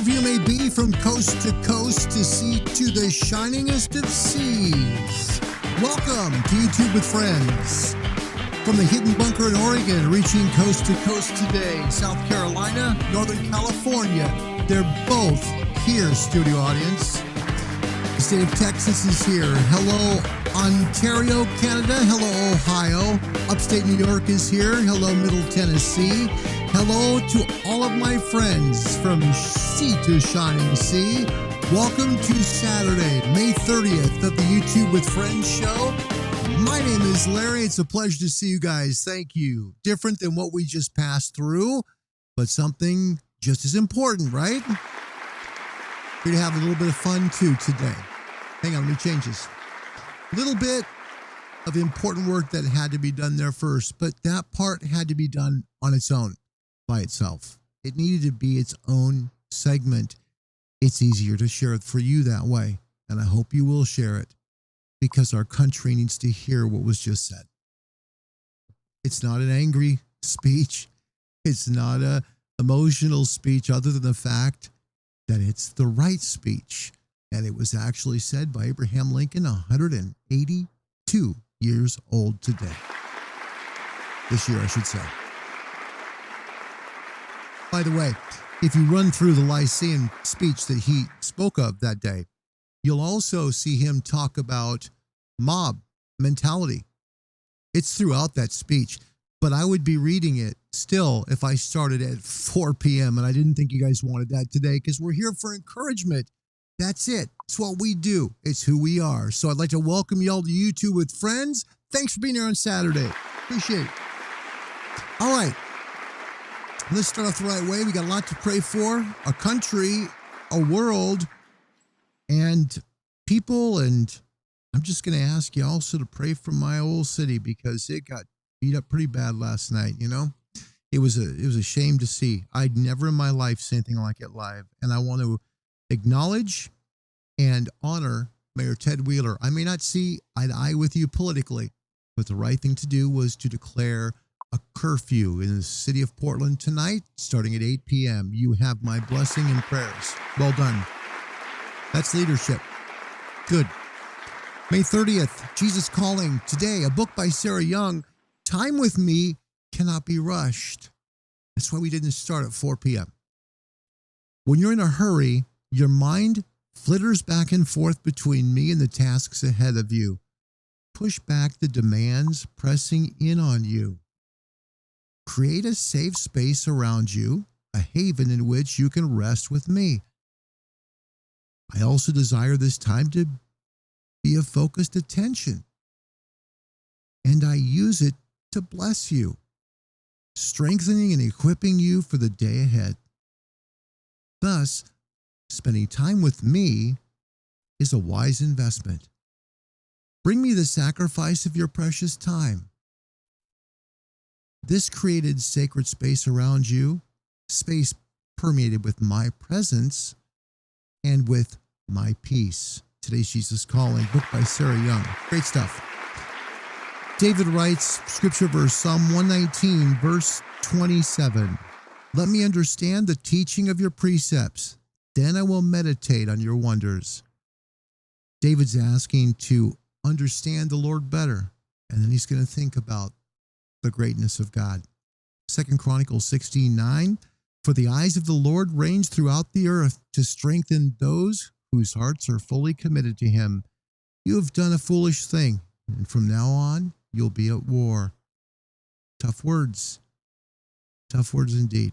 wherever you may be, from coast to sea to the shiningest of seas. Welcome to YouTube with Friends. From the hidden bunker in Oregon, reaching coast to coast today, South Carolina, Northern California. They're both here, studio audience. The state of Texas is here. Hello, Ontario, Canada. Hello, Ohio. Upstate New York is here. Hello, Middle Tennessee. Hello to all of my friends from sea to shining sea. Welcome to Saturday, May 30th of the YouTube with Friends show. My name is Larry. It's a pleasure to see you guys. Thank you. Different than what we just passed through, but something just as important, right? We're going to have a little bit of fun too today. Hang on, let me change this. A little bit of important work that had to be done there first, but that part had to be done on its own, by itself. It needed to be its own segment. It's easier to share it for you that way, and I hope you will share it because our country needs to hear what was just said. It's not an angry speech. It's not an emotional speech other than the fact that it's the right speech. And it was actually said by Abraham Lincoln, 182 years old today. This year, I should say. By the way, if you run through the Lyceum speech that he spoke of that day, you'll also see him talk about mob mentality. It's throughout that speech, but I would be reading it still if I started at 4 p.m. and I didn't think you guys wanted that today because we're here for encouragement. That's it. It's what we do. It's who we are. So I'd like to welcome y'all to YouTube with Friends. Thanks for being here on Saturday. Appreciate it. All right. Let's start off the right way. We got a lot to pray for. A country, a world, and people. And I'm just going to ask you also to pray for my old city because it got beat up pretty bad last night, you know? It was a shame to see. I'd never in my life seen anything like it live. And I want to acknowledge and honor Mayor Ted Wheeler. I may not see eye to eye with you politically, but the right thing to do was to declare a curfew in the city of Portland tonight, starting at 8 p.m. You have my blessing and prayers. Well done. That's leadership. Good. May 30th, Jesus Calling. Today, a book by Sarah Young. Time with me cannot be rushed. That's why we didn't start at 4 p.m. When you're in a hurry, your mind flitters back and forth between me and the tasks ahead of you. Push back the demands pressing in on you. Create a safe space around you, a haven in which you can rest with me. I also desire this time to be of focused attention, and I use it to bless you, strengthening and equipping you for the day ahead. Thus, spending time with me is a wise investment. Bring me the sacrifice of your precious time. This created sacred space around you, space permeated with my presence and with my peace. Today's Jesus Calling, book by Sarah Young. Great stuff. David writes, scripture verse, Psalm 119, verse 27. Let me understand the teaching of your precepts. Then I will meditate on your wonders. David's asking to understand the Lord better, and then he's going to think about the greatness of God. 2 Chronicles 16:9. For the eyes of the Lord range throughout the earth to strengthen those whose hearts are fully committed to him. You have done a foolish thing, and from now on you'll be at war. Tough words. Tough words indeed.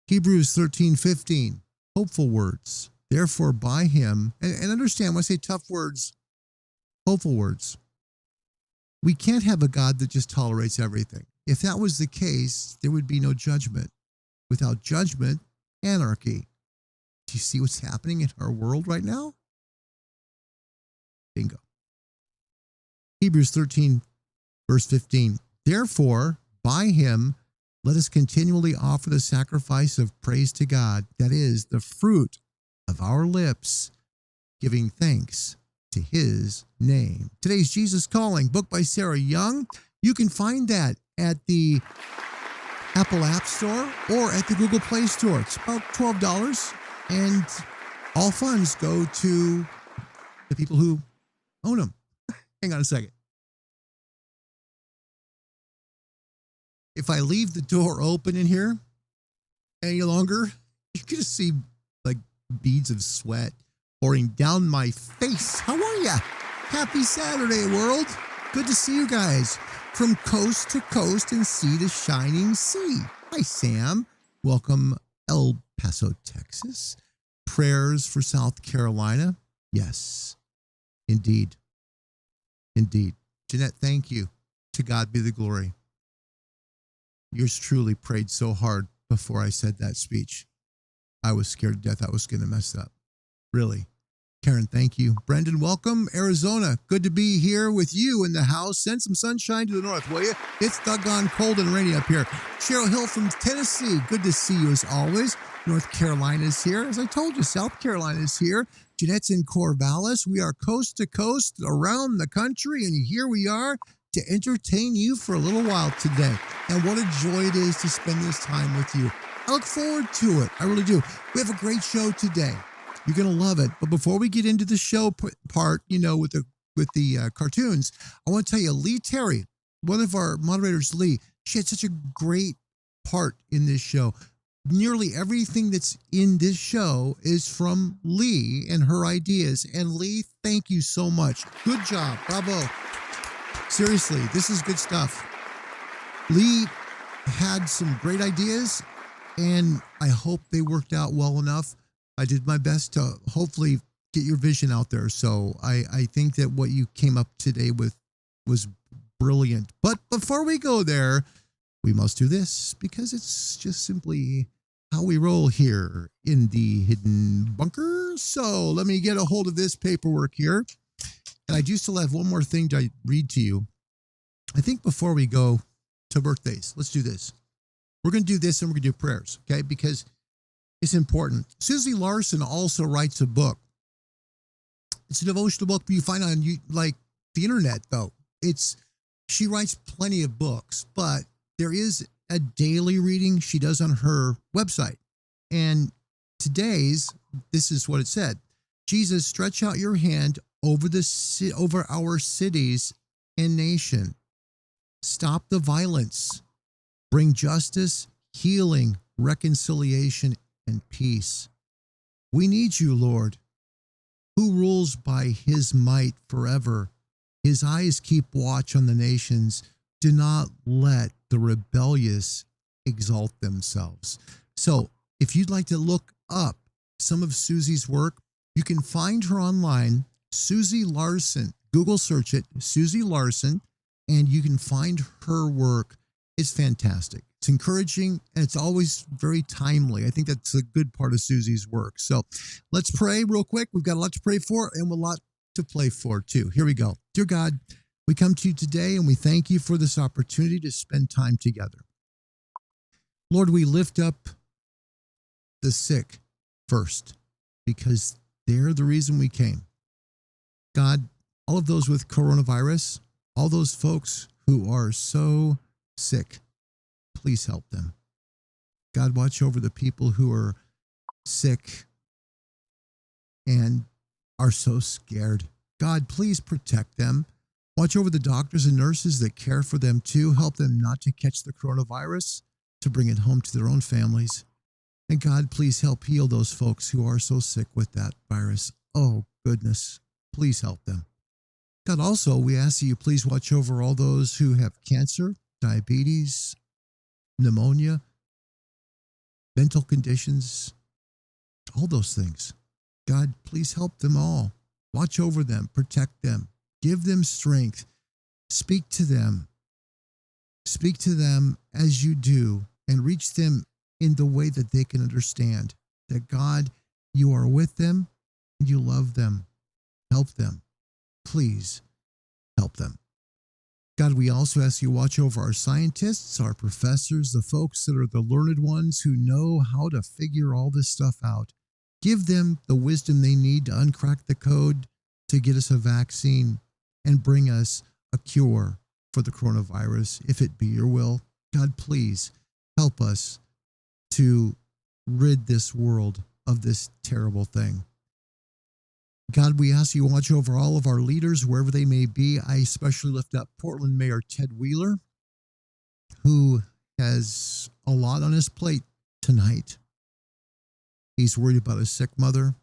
Hebrews 13:15. Hopeful words. Therefore, by him, and understand when I say tough words, hopeful words. We can't have a God that just tolerates everything. If that was the case, there would be no judgment. Without judgment, anarchy. Do you see what's happening in our world right now? Bingo. Hebrews 13, verse 15. Therefore, by him, let us continually offer the sacrifice of praise to God, that is, the fruit of our lips, giving thanks to his name. Today's Jesus Calling, book by Sarah Young. You can find that at the Apple App Store or at the Google Play Store. It's about $12. And all funds go to the people who own them. Hang on a second. If I leave the door open in here any longer, you're going to see like beads of sweat pouring down my face. How are ya? Happy Saturday, world. Good to see you guys from coast to coast and sea to shining sea. Hi, Sam. Welcome, El Paso, Texas. Prayers for South Carolina. Yes, indeed. Indeed. Jeanette, thank you. To God be the glory. Yours truly prayed so hard before I said that speech. I was scared to death I was going to mess up. Really. Karen, thank you. Brendan, welcome. Arizona, good to be here with you in the house. Send some sunshine to the north, will you? It's doggone cold and rainy up here. Cheryl Hill from Tennessee, good to see you as always. North Carolina is here. As I told you, South Carolina is here. Jeanette's in Corvallis. We are coast to coast around the country, and here we are to entertain you for a little while today. And what a joy it is to spend this time with you. I look forward to it. I really do. We have a great show today. You're going to love it. But before we get into the show part, with the cartoons, I want to tell you, Leigh Terry, one of our moderators, Leigh, she had such a great part in this show. Nearly everything that's in this show is from Leigh and her ideas. And Leigh, thank you so much. Good job. Bravo. Seriously, this is good stuff. Leigh had some great ideas, and I hope they worked out well enough. I did my best to hopefully get your vision out there. So I think that what you came up today with was brilliant. But before we go there, we must do this because it's just simply how we roll here in the hidden bunker. So let me get a hold of this paperwork here. And I do still have one more thing to read to you. I think before we go to birthdays, let's do this. We're going to do this and we're going to do prayers, okay? Because it's important. Susie Larson also writes a book. It's a devotional book you find on the internet, though. She writes plenty of books, but there is a daily reading she does on her website. And this is what it said. Jesus, stretch out your hand over our cities and nation. Stop the violence. Bring justice, healing, reconciliation, and peace. We need you, Lord, who rules by his might forever. His eyes keep watch on the nations. Do not let the rebellious exalt themselves. So if you'd like to look up some of Susie's work, you can find her online, Susie Larson. Google search it, Susie Larson, and you can find her work. It's fantastic. It's encouraging, and it's always very timely. I think that's a good part of Susie's work. So let's pray real quick. We've got a lot to pray for and a lot to play for, too. Here we go. Dear God, we come to you today, and we thank you for this opportunity to spend time together. Lord, we lift up the sick first, because they're the reason we came. God, all of those with coronavirus, all those folks who are so sick, please help them. God, watch over the people who are sick and are so scared. God, please protect them. Watch over the doctors and nurses that care for them too. Help them not to catch the coronavirus, to bring it home to their own families. And God, please help heal those folks who are so sick with that virus. Oh, goodness. Please help them. God, also, we ask that you please watch over all those who have cancer, diabetes, pneumonia, mental conditions, all those things. God, please help them all. Watch over them, protect them, give them strength. Speak to them. Speak to them as you do and reach them in the way that they can understand that, God, you are with them and you love them. Help them. Please help them. God, we also ask you to watch over our scientists, our professors, the folks that are the learned ones who know how to figure all this stuff out. Give them the wisdom they need to uncrack the code to get us a vaccine and bring us a cure for the coronavirus, if it be your will. God, please help us to rid this world of this terrible thing. God, we ask you to watch over all of our leaders, wherever they may be. I especially lift up Portland Mayor Ted Wheeler, who has a lot on his plate tonight. He's worried about a sick mother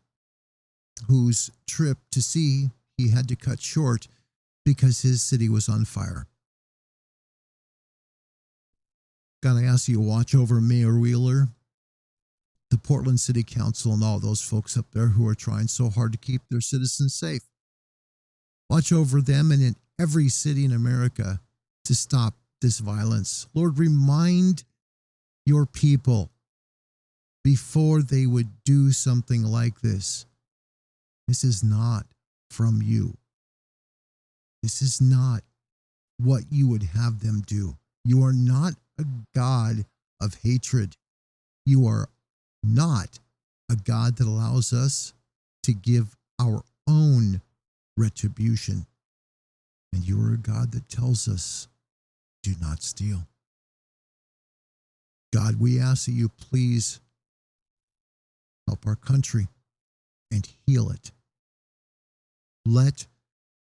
whose trip to sea he had to cut short because his city was on fire. God, I ask you to watch over Mayor Wheeler, the Portland City Council, and all those folks up there who are trying so hard to keep their citizens safe. Watch over them and in every city in America to stop this violence. Lord, remind your people before they would do something like this. This is not from you. This is not what you would have them do. You are not a God of hatred. You are not a God that allows us to give our own retribution. And you are a God that tells us, do not steal. God, we ask that you please help our country and heal it. Let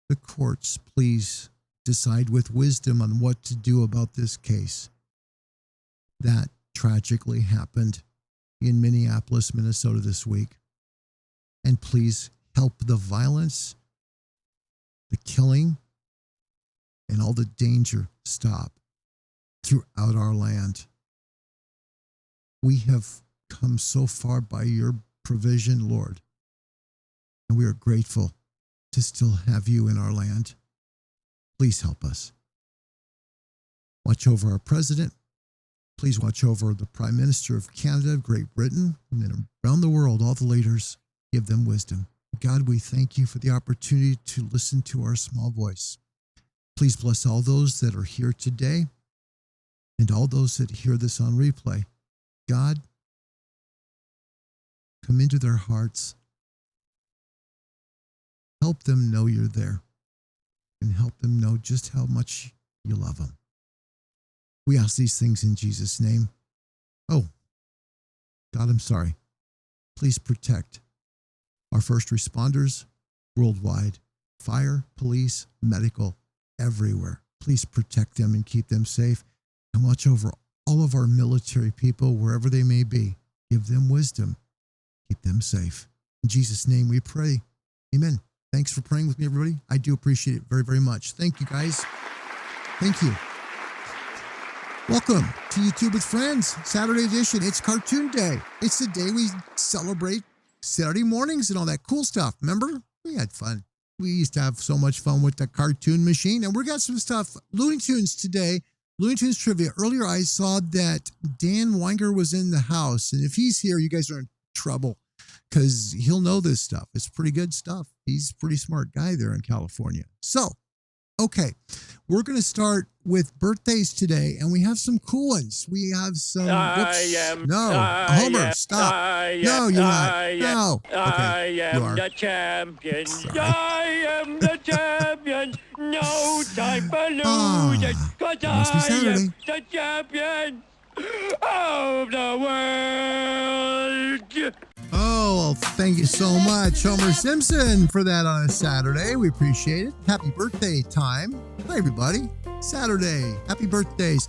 the courts please decide with wisdom on what to do about this case that tragically happened in Minneapolis, Minnesota this week. And please help the violence, the killing, and all the danger stop throughout our land. We have come so far by your provision, Lord, and we are grateful to still have you in our land. Please help us. Watch over our president. Please watch over the Prime Minister of Canada, Great Britain, and then around the world, all the leaders. Give them wisdom. God, we thank you for the opportunity to listen to our small voice. Please bless all those that are here today and all those that hear this on replay. God, come into their hearts. Help them know you're there and help them know just how much you love them. We ask these things in Jesus' name. Oh, God, I'm sorry. Please protect our first responders worldwide, fire, police, medical, everywhere. Please protect them and keep them safe. And watch over all of our military people, wherever they may be. Give them wisdom. Keep them safe. In Jesus' name we pray. Amen. Thanks for praying with me, everybody. I do appreciate it very, very much. Thank you, guys. Thank you. Welcome to YouTube with Friends, Saturday edition. It's Cartoon Day. It's the day we celebrate Saturday mornings and all that cool stuff. Remember? We had fun. We used to have so much fun with the cartoon machine. And we got some stuff. Looney Tunes today. Looney Tunes trivia. Earlier, I saw that Dan Weinger was in the house. And if he's here, you guys are in trouble because he'll know this stuff. It's pretty good stuff. He's a pretty smart guy there in California. So, okay, we're going to start with birthdays today, and we have some cool ones. We have some. Homer, stop. No, you're not. No. Okay, I am the champion. Sorry. I am the champion. No time for losing, cause must be I Saturday. am the champion of the world. Oh, thank you so much, Homer Simpson, for that on a Saturday. We appreciate it. Happy birthday time. Hi, everybody. Saturday. Happy birthdays.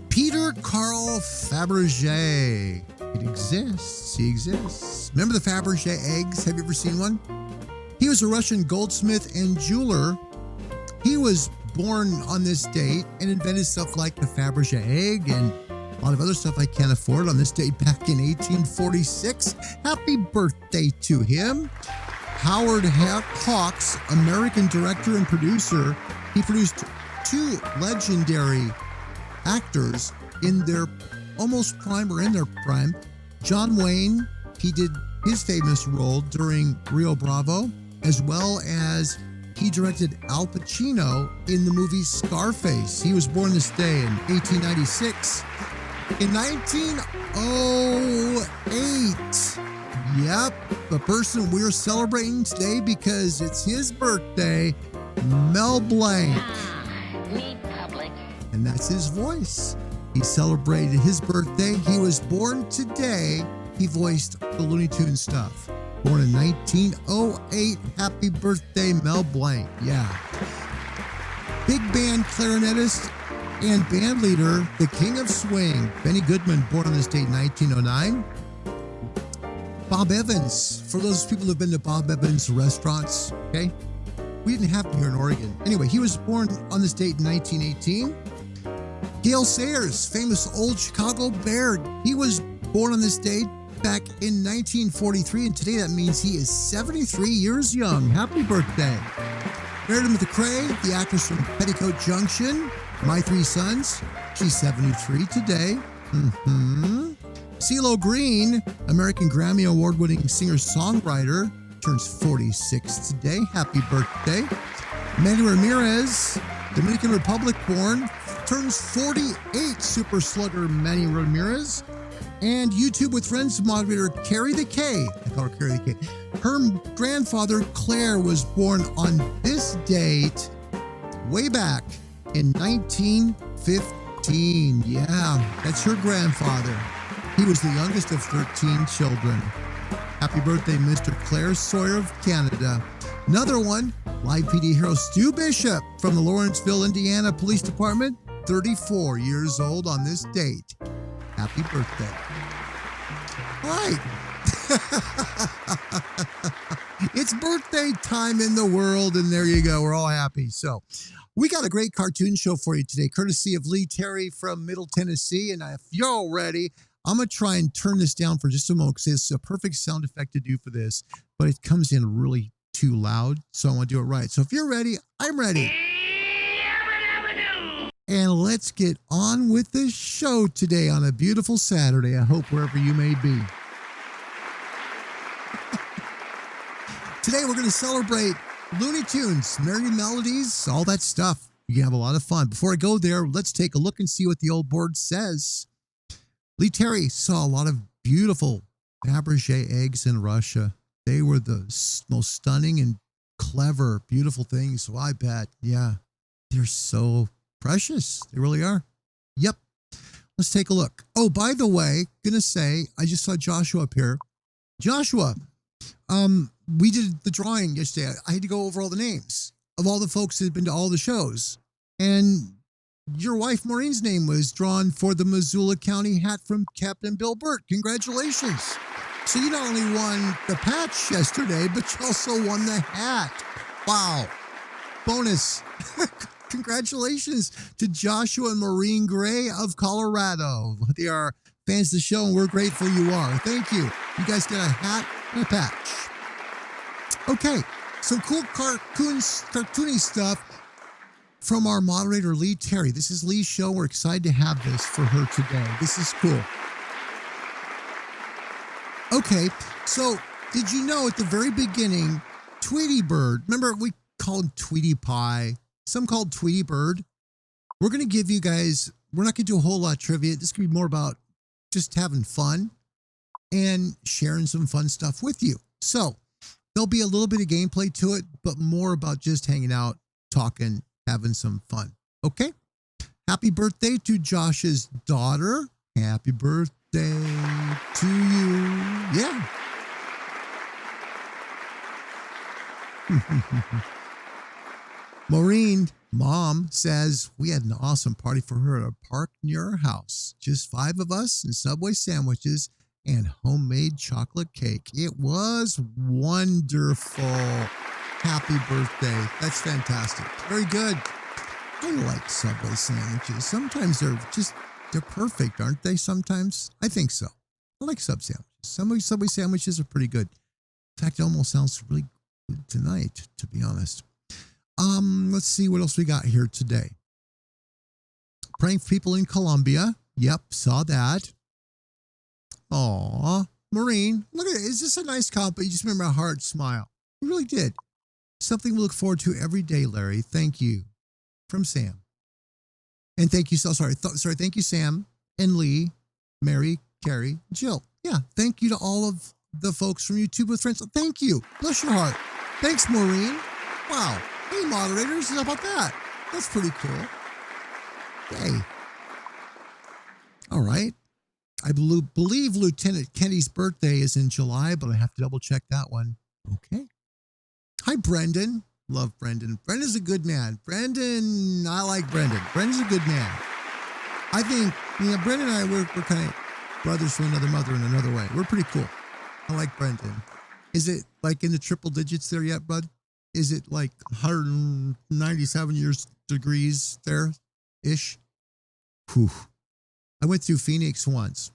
Peter Carl Fabergé. It exists. He exists. Remember the Fabergé eggs? Have you ever seen one? He was a Russian goldsmith and jeweler. He was born on this date and invented stuff like the Fabergé egg and a lot of other stuff I can't afford on this date back in 1846. Happy birthday to him. Howard Hawks, American director and producer. He produced two legendary actors in their almost prime or in their prime. John Wayne, he did his famous role during Rio Bravo, as well as he directed Al Pacino in the movie Scarface. He was born this day in 1896. In 1908, yep, the person we're celebrating today because it's his birthday, Mel Blanc. And that's his voice. He celebrated his birthday. He was born today. He voiced the Looney Tunes stuff. Born in 1908. Happy birthday, Mel Blanc. Yeah. Big band clarinetist and band leader, the King of Swing, Benny Goodman, born on this date, 1909. Bob Evans, for those people who've been to Bob Evans restaurants, okay? We didn't have him here in Oregon. Anyway, he was born on this date in 1918. Gale Sayers, famous old Chicago Bear, he was born on this date back in 1943, and today that means he is 73 years young. Happy birthday. Meredith McCrae, the actress from Petticoat Junction, My Three Sons, she's 73 today. CeeLo Green, American Grammy Award-winning singer-songwriter, turns 46 today. Happy birthday. Manny Ramirez, Dominican Republic born, turns 48. Super slugger Manny Ramirez. And YouTube with Friends moderator Carrie the K. I call her Carrie the K. Her grandfather, Claire, was born on this date way back in 1915. Yeah, that's her grandfather. He was the youngest of 13 children. Happy birthday, Mr. Claire Sawyer of Canada. Another one, Live PD hero Stu Bishop from the Lawrenceville, Indiana Police Department, 34 years old on this date. Happy birthday. All right. It's birthday time in the world, and there you go. We're all happy. So we got a great cartoon show for you today, courtesy of Leigh Terry from Middle Tennessee. And if you're all ready, I'm going to try and turn this down for just a moment because it's a perfect sound effect to do for this, but it comes in really too loud, so I want to do it right. So if you're ready, I'm ready. And let's get on with the show today on a beautiful Saturday, I hope wherever you may be. Today we're going to celebrate Looney Tunes, Merry Melodies, all that stuff. You can have a lot of fun. Before I go there, let's take a look and see what the old board says. Leigh Terry saw a lot of beautiful Fabergé eggs in Russia. They were the most stunning and clever, beautiful things. So I bet, yeah, they're so precious. They really are. Yep. Let's take a look. Oh, by the way, gonna say, I just saw Joshua up here. Joshua, we did the drawing yesterday. I had to go over all the names of all the folks that had been to all the shows. And your wife Maureen's name was drawn for the Missoula County hat from Captain Bill Burt. Congratulations. So you not only won the patch yesterday, but you also won the hat. Wow. Bonus. Congratulations to Joshua and Maureen Gray of Colorado. They are fans of the show, and we're grateful you are. Thank you. You guys get a hat and a patch. Okay, some cool cartoony stuff from our moderator, Leigh Terry. This is Leigh's show. We're excited to have this for her today. This is cool. Okay, so did you know at the very beginning, Tweety Bird, remember we called him Tweety Pie, some called Tweety Bird. We're going to give you guys, we're not going to do a whole lot of trivia. This could be more about just having fun and sharing some fun stuff with you. So there'll be a little bit of gameplay to it, but more about just hanging out, talking, having some fun. Okay? Happy birthday to Josh's daughter. Happy birthday to you. Yeah. Maureen, mom, says we had an awesome party for her at a park near our house. Just 5 of us and Subway sandwiches and homemade chocolate cake. It was wonderful. Happy birthday. That's fantastic. Very good. I like Subway sandwiches. Sometimes they're perfect, aren't they? Sometimes. I think so. I like sub sandwiches. Some Subway sandwiches are pretty good. In fact, it almost sounds really good tonight, to be honest. Let's see what else we got here today. Praying for people in Colombia. Yep, saw that. Aw, Maureen, look at it. Is this a nice compliment? You just made my heart smile. You really did. Something we look forward to every day, Larry. Thank you. From Sam. And thank you, thank you, Sam and Lee, Mary, Carrie, Jill. Yeah, thank you to all of the folks from YouTube with Friends. Thank you. Bless your heart. Thanks, Maureen. Wow. Hey, moderators, how about that? That's pretty cool. Yay. All right. I believe Lieutenant Kenny's birthday is in July, but I have to double check that one. Okay. Hi, Brendan. Love Brendan. Brendan's a good man. Brendan, I like Brendan. Brendan's a good man. I think, Brendan and I, we're kind of brothers from another mother in another way. We're pretty cool. I like Brendan. Is it like in the triple digits there yet, bud? Is it like 197 degrees there-ish? Whew. I went through Phoenix once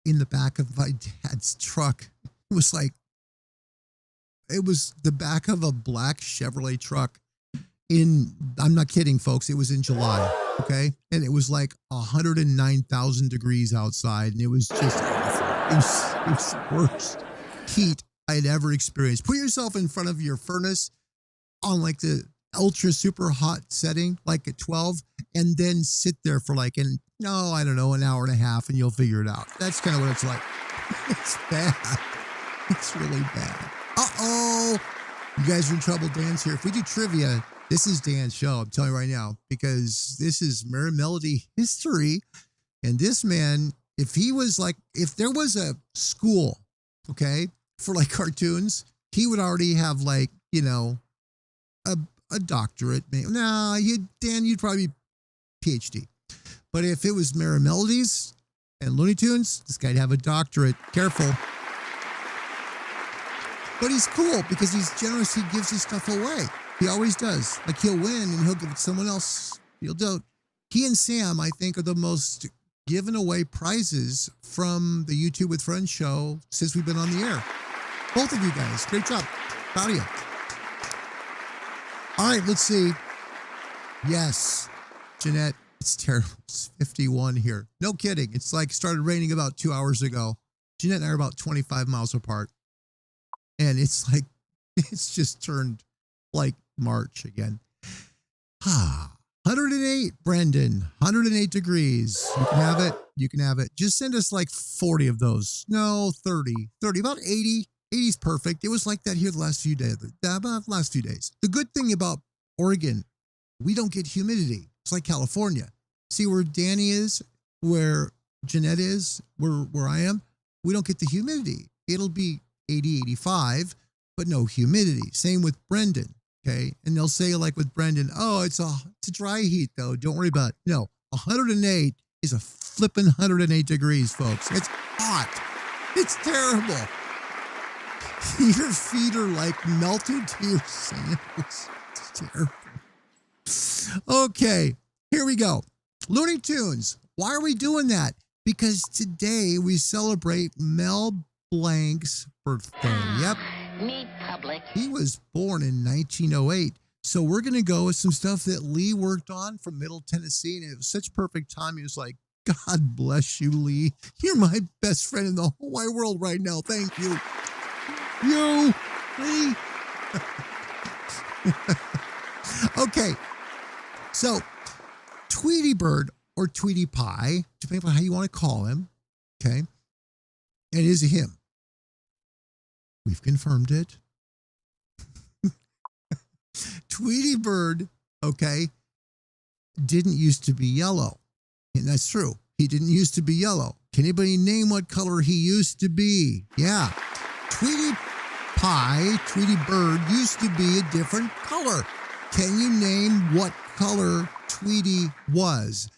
in the back of my dad's truck. It was the back of a black Chevrolet truck I'm not kidding, folks. It was in July. Okay. And it was like 109,000 degrees outside. And it was just awful. It was the worst heat I had ever experienced. Put yourself in front of your furnace on like the ultra super hot setting, like at 12, and then sit there for like, an hour and a half, and you'll figure it out. That's kind of what it's like. It's bad. It's really bad. Uh-oh. You guys are in trouble. Dan's here. If we do trivia, this is Dan's show. I'm telling you right now, because this is Merry Melody history. And this man, if there was a school, okay, for like cartoons, he would already have like, a doctorate. No, Dan, you'd probably be PhD. But if it was Merry Melodies and Looney Tunes, this guy'd have a doctorate. Careful. But he's cool because he's generous. He gives his stuff away. He always does. Like he'll win and he'll give it to someone else. He'll do it. He and Sam, I think, are the most given away prizes from the YouTube with Friends show since we've been on the air. Both of you guys. Great job. Proud of you. All right, let's see. Yes, Jeanette, it's terrible. It's 51 here. No kidding. It's like started raining about 2 hours ago. Jeanette and I are about 25 miles apart. And it's like, it's just turned like March again. 108, Brendan. 108 degrees. You can have it. You can have it. Just send us like 40 of those. No, 30. About 80. 80's perfect. It was like that here the last few days. The good thing about Oregon, we don't get humidity. It's like California. See where Danny is, where Jeanette is, where I am? We don't get the humidity. It'll be 80, 85, but no humidity. Same with Brendan, okay? And they'll say like with Brendan, oh, it's a dry heat though. Don't worry about it. No, 108 is a flippin' 108 degrees, folks. It's hot. It's terrible. Your feet are like melted to your sandals. It's terrible. Okay, here we go. Looney Tunes. Why are we doing that? Because today we celebrate Mel Blanc's birthday. Yep. Meet public. He was born in 1908. So we're going to go with some stuff that Leigh worked on from Middle Tennessee. And it was such perfect time. He was like, God bless you, Leigh. You're my best friend in the whole wide world right now. Thank you. You, Leigh. Okay. So Tweety Bird or Tweety Pie, depending on how you want to call him. Okay. It is a him. We've confirmed it. Tweety Bird, okay, didn't used to be yellow. And that's true. He didn't used to be yellow. Can anybody name what color he used to be? Yeah. Tweety Pie, Tweety Bird used to be a different color. Can you name what color Tweety was?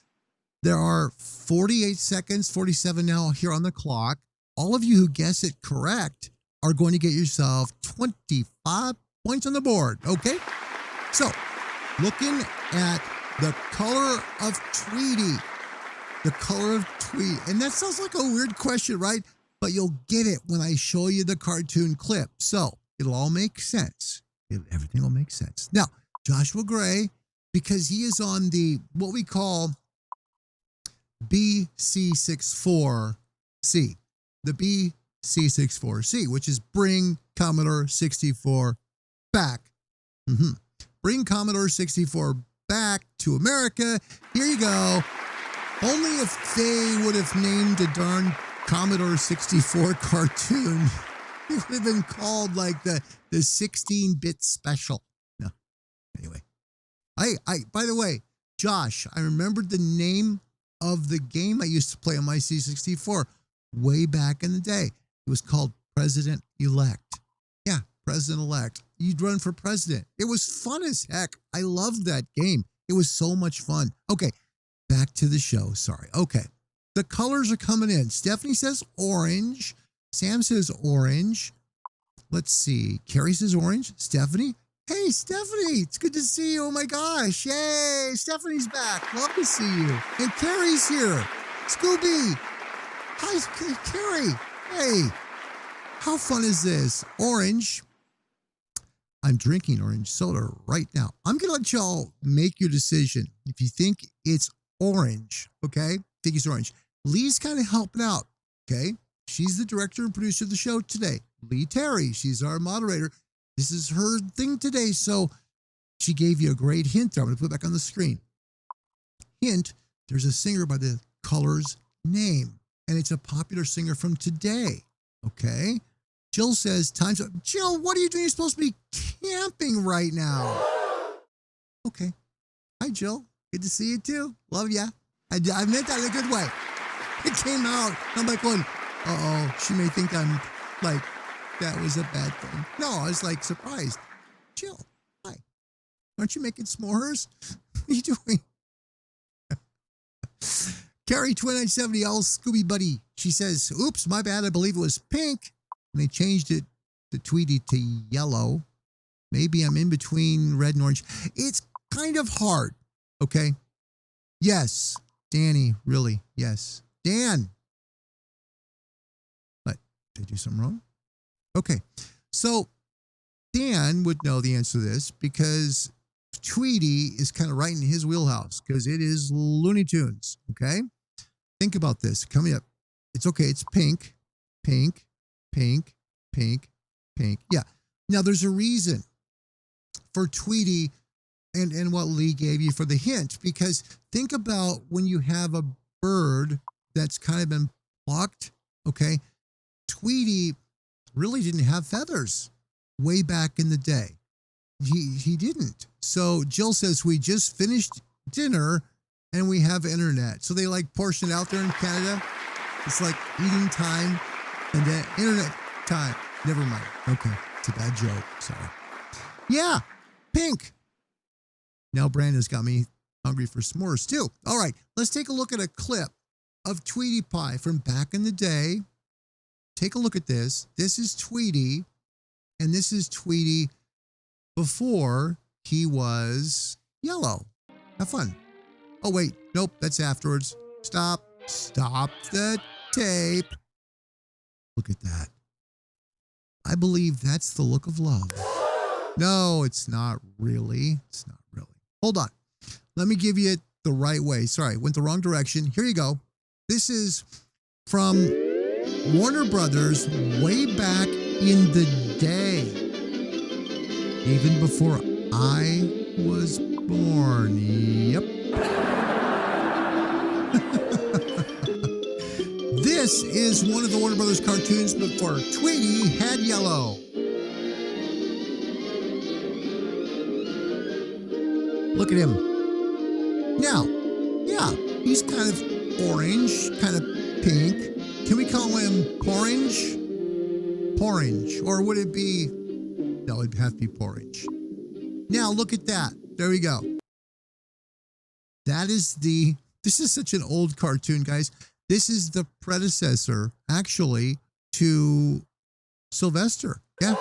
There are 48 seconds, 47 now here on the clock. All of you who guess it correct are going to get yourself 25 points on the board, okay? So, looking at the color of Tweety, the color of Tweety, and that sounds like a weird question, right? But you'll get it when I show you the cartoon clip. So, it'll all make sense. Everything will make sense. Now, Joshua Gray, because he is on the, what we call BC64C, the BC64C, which is Bring Commodore 64 Back. Bring Commodore 64 back to America. Here you go. Only if they would have named a darn Commodore 64 cartoon, it would have been called like the 16-bit special. No. Anyway. I by the way, Josh, I remembered the name of the game I used to play on my C64 way back in the day. It was called President-Elect. Yeah, President-Elect. You'd run for president. It was fun as heck. I loved that game. It was so much fun. Okay, back to the show. Sorry. Okay, the colors are coming in. Stephanie says orange. Sam says orange. Let's see. Carrie says orange. Stephanie? Hey, Stephanie, it's good to see you. Oh my gosh. Yay, Stephanie's back. Love to see you. And Carrie's here. Scooby. Hi, Carrie. Hey, how fun is this? Orange. I'm drinking orange soda right now. I'm going to let y'all make your decision. If you think it's orange, okay? Think it's orange. Leigh's kind of helping out, okay? She's the director and producer of the show today. Leigh Terry, she's our moderator. This is her thing today, so she gave you a great hint there. I'm going to put it back on the screen. Hint, there's a singer by the Colors name, and it's a popular singer from today, okay? Jill says, time's up. Jill, what are you doing? You're supposed to be camping right now. Okay. Hi, Jill. Good to see you, too. Love ya. I meant that in a good way. It came out. I'm like going, uh-oh, she may think I'm like, that was a bad thing. No, I was like surprised. Jill, hi. Aren't you making s'mores? What are you doing? Carrie 2970, all Scooby Buddy. She says, oops, my bad. I believe it was pink. And they changed it, the Tweety, to yellow. Maybe I'm in between red and orange. It's kind of hard. Okay. Yes. Danny, really. Yes. Dan. What? Did I do something wrong? Okay. So Dan would know the answer to this because Tweety is kind of right in his wheelhouse because it is Looney Tunes. Okay. Think about this. Coming up. It's okay. It's pink, pink, pink, pink, pink. Yeah. Now there's a reason for Tweety and what Leigh gave you for the hint, because think about when you have a bird that's kind of been plucked. Okay. Tweety really didn't have feathers way back in the day. He didn't. So Jill says, we just finished dinner and we have internet. So they like portion it out there in Canada. It's like eating time and then internet time. Never mind. Okay. It's a bad joke. Sorry. Yeah. Pink. Now Brandon's got me hungry for s'mores too. All right. Let's take a look at a clip of Tweety Pie from back in the day. Take a look at this. This is Tweety, and this is Tweety before he was yellow. Have fun. Oh, wait. Nope. That's afterwards. Stop. Stop the tape. Look at that. I believe that's the look of love. No, it's not really. It's not really. Hold on. Let me give you it the right way. Sorry, went the wrong direction. Here you go. This is from Warner Brothers way back in the day. Even before I was born. Yep. This is one of the Warner Brothers cartoons before Tweety had yellow. Look at him. Now, yeah, he's kind of orange, kind of pink. Can we call him Porridge? Porridge. Or would it be, no, it'd have to be Porridge. Now, look at that. There we go. That is this is such an old cartoon, guys. This is the predecessor, actually, to Sylvester. Yeah,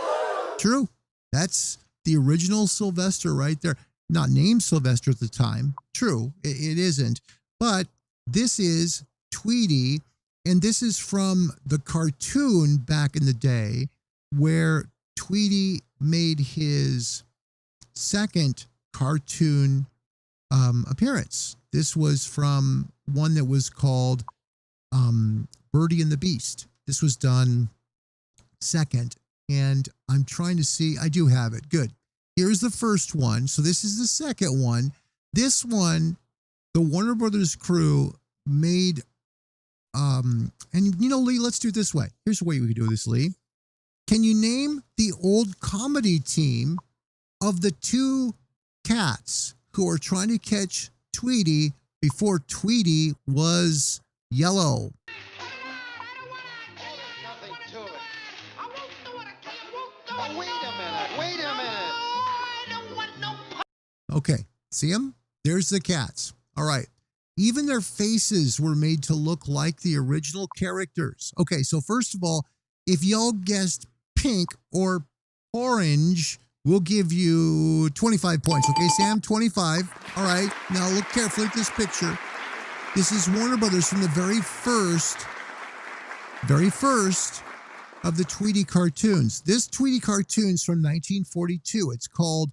true. That's the original Sylvester right there. Not named Sylvester at the time. True, it isn't. But this is Tweety, and this is from the cartoon back in the day where Tweety made his second cartoon appearance. This was from one that was called Birdie and the Beast. This was done second, and I'm trying to see. I do have it. Good. Here's the first one. So this is the second one. This one, the Warner Brothers crew made, and you know, Leigh, let's do it this way. Here's the way we can do this, Leigh. Can you name the old comedy team of the two cats who are trying to catch Tweety before Tweety was yellow. Nothing to it. I won't do it. I won't do it. Oh, wait a minute. Wait a minute. I don't want no. Okay, see them? There's the cats. All right. Even their faces were made to look like the original characters. Okay, so first of all, if y'all guessed pink or orange, we'll give you 25 points. Okay, Sam, 25. All right, now look carefully at this picture. This is Warner Brothers from the very first of the Tweety cartoons. This Tweety cartoon's from 1942. It's called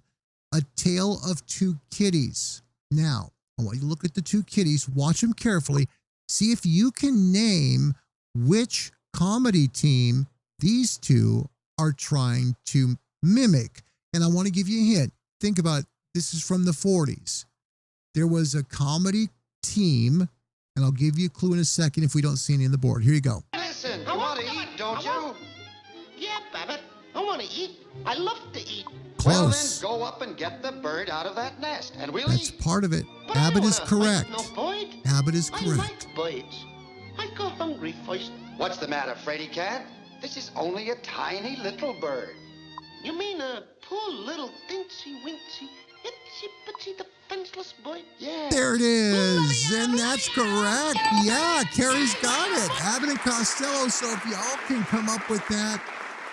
A Tale of Two Kitties. Now, I want you to look at the two kitties, watch them carefully, see if you can name which comedy team these two are trying to mimic. And I want to give you a hint. Think about it. This is from the 40s. There was a comedy team, and I'll give you a clue in a second if we don't see any on the board. Here you go. Listen, you want to eat, don't you? Yeah, Babbitt. I want to eat. I love to eat. Close. Well, then go up and get the bird out of that nest, and we'll That's eat. part of it. But I Abbott don't is wanna fight correct. No point. Abbott is I correct. like birds. I go hungry first. What's the matter, Freddy Cat? This is only a tiny little bird. You mean a poor little dincy wincy, itsy bitsy defenseless bird? Yeah. There it is. And that's correct. Yeah, Carrie's got it. Abbott and Costello. So if y'all can come up with that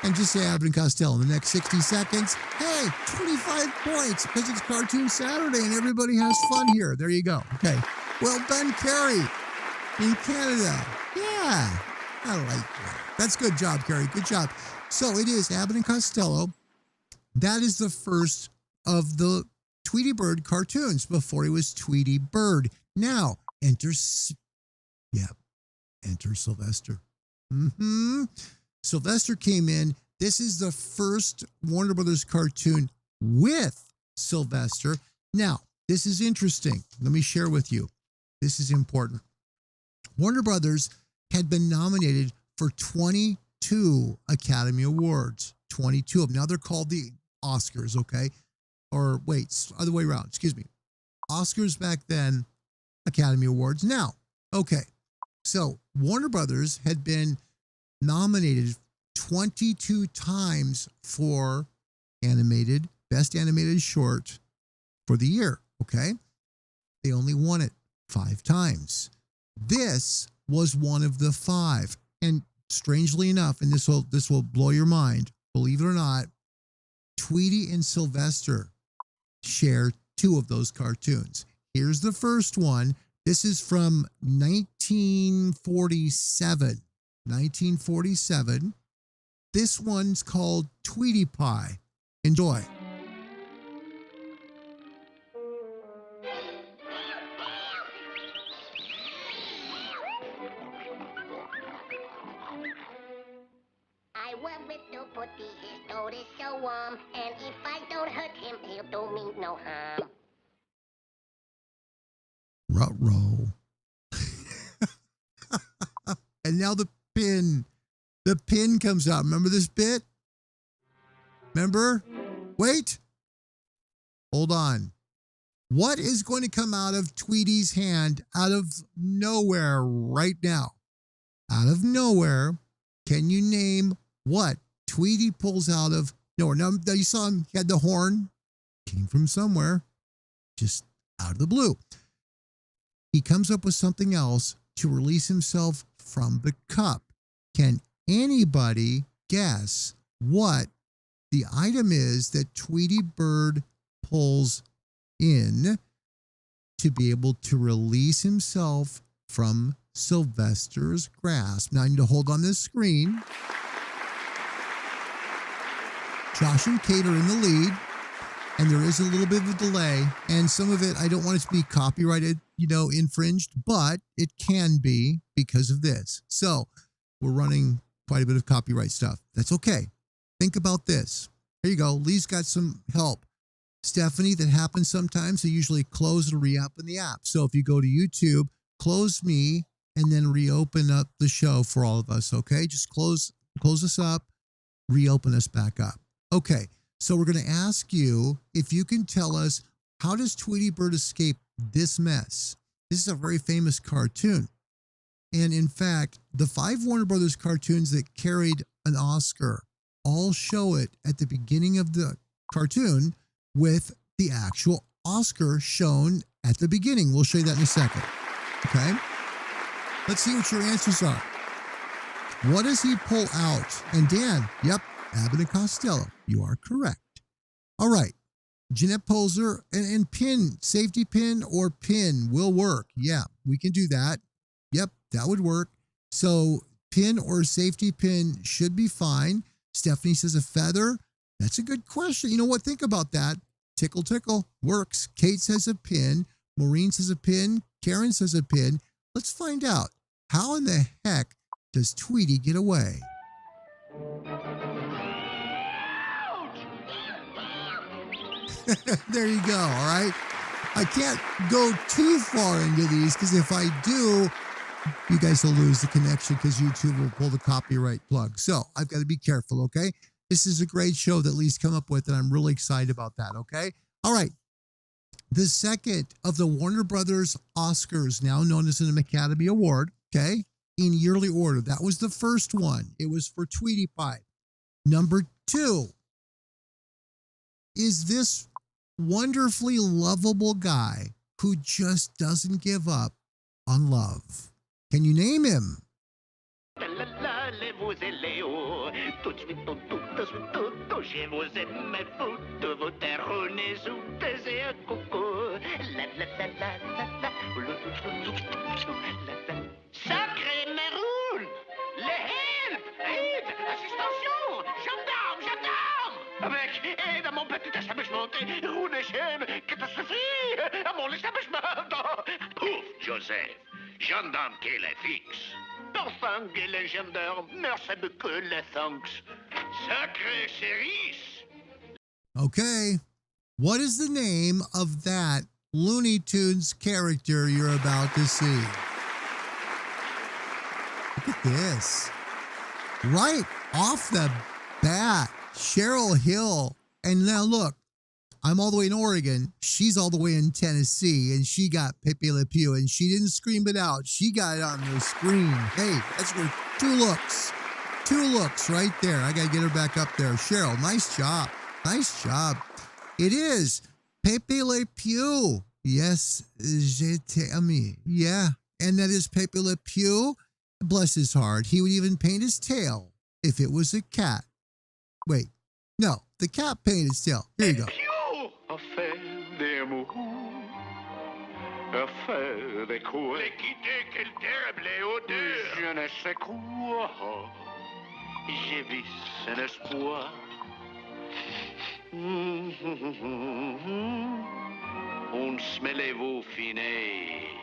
and just say Abbott and Costello in the next 60 seconds, hey, 25 points because it's Cartoon Saturday and everybody has fun here. There you go. Okay. Well done, Carrie in Canada. Yeah, I like that. That's good job, Carrie. Good job. So it is Abbott and Costello. That is the first of the Tweety Bird cartoons before he was Tweety Bird. Now, enter Sylvester. Sylvester came in. This is the first Warner Brothers cartoon with Sylvester. Now, this is interesting. Let me share with you. This is important. Warner Brothers had been nominated for 22 Academy Awards. 22 of them. Now they're called the Oscars, okay? Or wait, other way around. Excuse me. Oscars back then, Academy Awards now. Okay. So Warner Brothers had been nominated 22 times for Best Animated Short for the year, okay? They only won it 5 times. This was one of the 5. And strangely enough, and this will blow your mind, believe it or not, Tweety and Sylvester share 2 of those cartoons. Here's the first one. This is from 1947. 1947. This one's called Tweety Pie. Enjoy. I want little putty, his throat is so warm, and if I don't hurt him, he'll do me no harm. Ruh-roh. And now the pin. The pin comes out. Remember this bit? Remember? Wait. Hold on. What is going to come out of Tweety's hand out of nowhere right now? Out of nowhere, can you name what Tweety pulls out of nowhere? Now, you saw him, he had the horn. Came from somewhere. Just out of the blue. He comes up with something else to release himself from the cup. Can anybody guess what the item is that Tweety Bird pulls in to be able to release himself from Sylvester's grasp? Now I need to hold on this screen. Josh and Kate are in the lead, and there is a little bit of a delay, and some of it, I don't want it to be copyrighted, infringed, but it can be because of this. So we're running quite a bit of copyright stuff. That's okay. Think about this. Here you go. Lee's got some help. Stephanie, that happens sometimes. They usually close and reopen the app. So if you go to YouTube, close me and then reopen up the show for all of us, okay? Just close us up, reopen us back up. Okay, so we're going to ask you if you can tell us, how does Tweety Bird escape this mess? This is a very famous cartoon. And in fact, the 5 Warner Brothers cartoons that carried an Oscar all show it at the beginning of the cartoon with the actual Oscar shown at the beginning. We'll show you that in a second. Okay? Let's see what your answers are. What does he pull out? And Dan, yep, Abbott and Costello. You are correct. All right. Jeanette Poser and pin, safety pin or pin will work. Yeah, we can do that. Yep, that would work. So pin or safety pin should be fine. Stephanie says a feather. That's a good question. You know what? Think about that. Tickle, tickle works. Kate says a pin. Maureen says a pin. Karen says a pin. Let's find out. How in the heck does Tweety get away? There you go. All right. I can't go too far into these because if I do, you guys will lose the connection because YouTube will pull the copyright plug. So I've got to be careful. Okay. This is a great show that Leigh's come up with, and I'm really excited about that. Okay. All right. The second of the Warner Brothers Oscars, now known as an Academy Award. Okay. In yearly order. That was the first one. It was for Tweety Pie. Number 2 is this wonderfully lovable guy who just doesn't give up on love. Can you name him? Sacré Maroon! Les help! Aide! Assistance! Gendarme! Gendarme! Avec aide à mon petit establishment, roue des chaînes, catastrophe à mon establishment! Pouf, Joseph! Gendarme qui les fixe! Enfin, les gendarmes, merci beaucoup, les thanks! Sacré Cerise! Okay. What is the name of that Looney Tunes character you're about to see? Look at this. Right off the bat, Cheryl Hill. And now look, I'm all the way in Oregon. She's all the way in Tennessee, and she got Pepe Le Pew, and she didn't scream it out. She got it on the screen. Hey, that's worth 2 looks. 2 looks right there. I got to get her back up there. Cheryl, nice job. Nice job. It is Pepe Le Pew. Yes, je t'aime. Yeah, and that is Pepe Le Pew. Bless his heart. He would even paint his tail if it was a cat. Wait, no, the cat painted his tail. Here you go. Affaire d'amour, affaire de quoi? Mais quitter quelle terrible odeur! Je ne sais quoi. J'ai vu un espoir. On se met les veaux finés.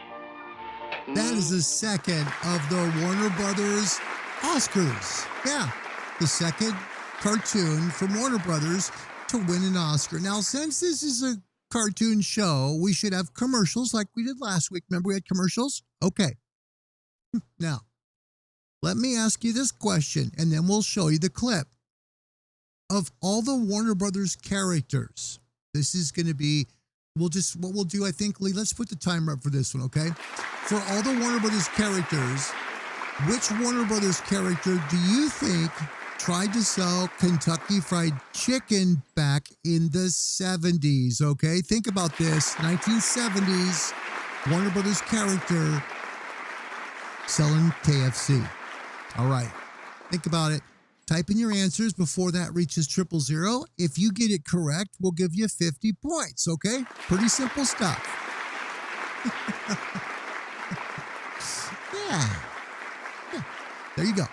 That is the second of the Warner Brothers Oscars. Yeah, the second cartoon from Warner Brothers to win an Oscar. Now, since this is a cartoon show, we should have commercials like we did last week. Remember we had commercials? Okay. Now, let me ask you this question, and then we'll show you the clip. Of all the Warner Brothers characters, this is going to be, what we'll do, I think, Leigh, let's put the timer up for this one, okay? For all the Warner Brothers characters, which Warner Brothers character do you think tried to sell Kentucky Fried Chicken back in the 70s, okay? Think about this, 1970s, Warner Brothers character selling KFC. All right, think about it. Type in your answers before that reaches 000. If you get it correct, we'll give you 50 points, okay? Pretty simple stuff. Yeah. There you go.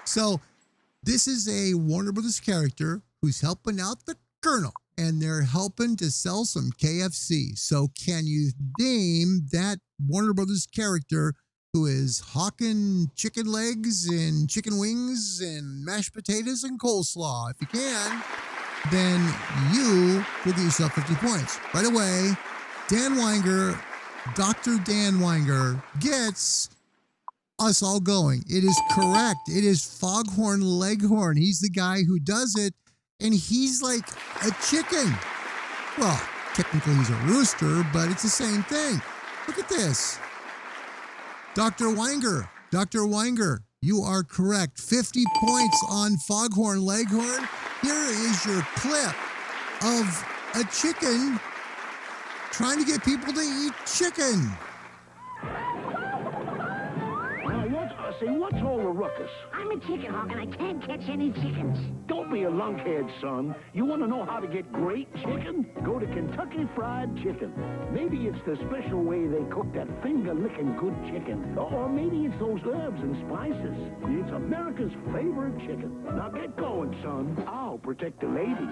So this is a Warner Brothers character who's helping out the Colonel, and they're helping to sell some KFC. So can you name that Warner Brothers character who is hawking chicken legs and chicken wings and mashed potatoes and coleslaw? If you can, then you will get yourself 50 points. Right away, Dan Weinger, Dr. Dan Weinger gets us all going. It is correct. It is Foghorn Leghorn. He's the guy who does it, and he's like a chicken. Well, technically he's a rooster, but it's the same thing. Look at this. Dr. Weinger, you are correct. 50 points on Foghorn Leghorn. Here is your clip of a chicken trying to get people to eat chicken. What's all the ruckus? I'm a chicken hawk and I can't catch any chickens. Don't be a lunkhead, son. You want to know how to get great chicken? Go to Kentucky Fried Chicken. Maybe it's the special way they cook that finger-licking good chicken. Or maybe it's those herbs and spices. It's America's favorite chicken. Now get going, son. I'll protect the ladies.